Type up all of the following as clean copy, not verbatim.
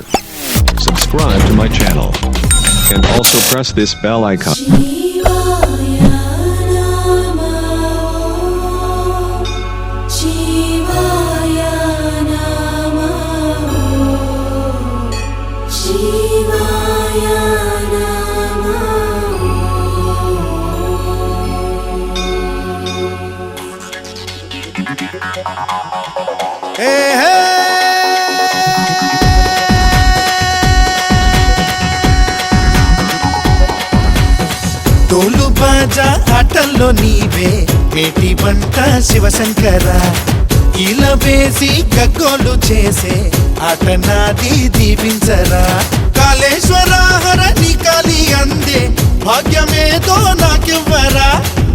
share. Subscribe to my channel. And also press this bell icon. తోలు బాజా ఆటల్లో నీవే ఏటి వంట శివశంకర ఇలా వేసి గగ్గోలు చేసే ఆట నాది దీపించరా కాళేశ్వర హర నీ కాలి అందే భాగ్యమేదో నాకివ్వరా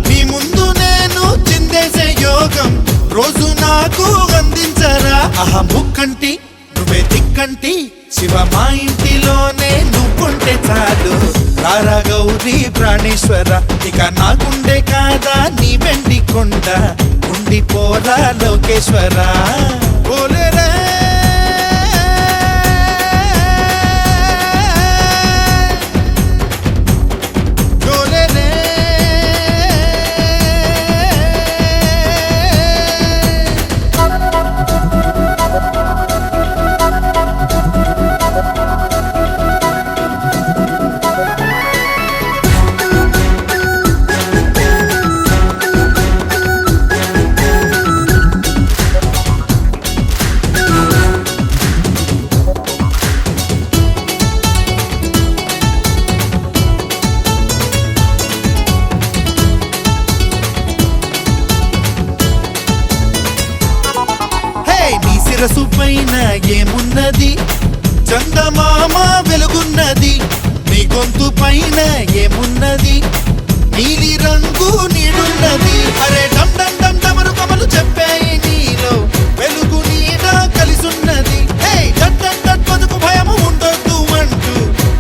నీ ముందు నేను చిందేసే యోగం రోజు నాకు అందించరా ఆహా ముక్కంటి నువ్వే దిక్కంటి శివ మా ఇంటిలోనే నువ్వుంటే చాలు రారా గౌరీ ప్రాణేశ్వర ఇక నాకుండే కాదా నీ వెండి కొండ ఉండిపోరా లోకేశ్వర ఓలేరే శిరసు పైన ఏమున్నది చందమామ వెలుగున్నది నీ గొంతు పైన ఏమున్నది నీలి రంగు నీడున్నది అరే డమ్ డమ్ డమ్ డమరు కమలు చెప్పాయి నీలో వెలుగు నీడ కలిసున్నది హే డట్ డట్ డట్ బతుకు భయము ఉండొద్దు అంటూ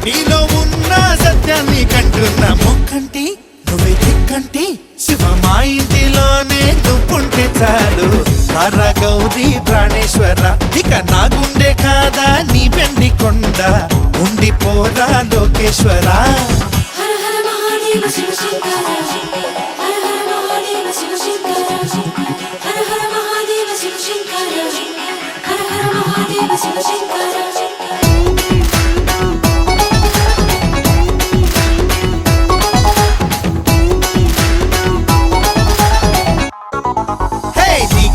నీలో ఉన్న సత్యాన్ని కంటున్న ముక్కంటి నువ్వే దిక్కంటి శివ మా ఇంటిలోనే నువ్వుంటే చాలు రారా గౌరీ ప్రాణేశ్వర ఇక నా గుండె కాదా నీ వెండి కొండ ఉండిపోరా లోకేశ్వర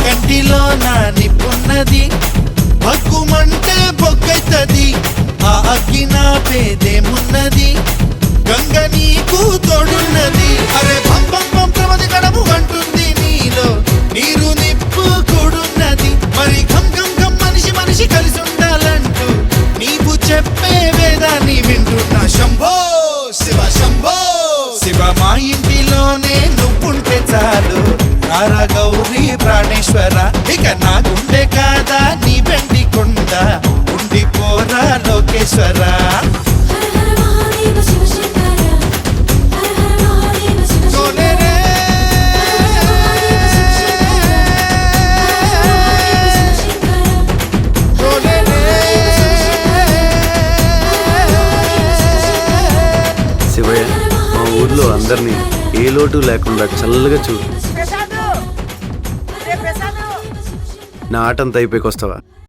కంటిలో నా నిప్పున్నది భగ్గుమంటే బొగ్గైతది ఆ అగ్గి నా పేదేమున్నది గంగ నీకు తోడున్నది అరే భం భం భం ప్రమది గడము అంటుంది నీలో నీరు నిప్పు కూడున్నది మరి ఘం ఘం ఘం మనిషి మనిషి కలిసి ఉండాలంటూ నీవు చెప్పే వేదాన్ని వింటున్నా శంభో శివ శంభో శివ మా ఇంటిలోనే నువ్వుంటే చాలు రారా గౌరీ ప్రాణేశ్వర ఇక నా గుండె కాదా నీ వెండి కొండ ఉండిపోరా లోకేశ్వర శివయ్య మా ఊర్లో అందరినీ ఏ లోటు లేకుండా చల్లగా చూడు నా ఆటంతా అయిపోయికొస్తావా?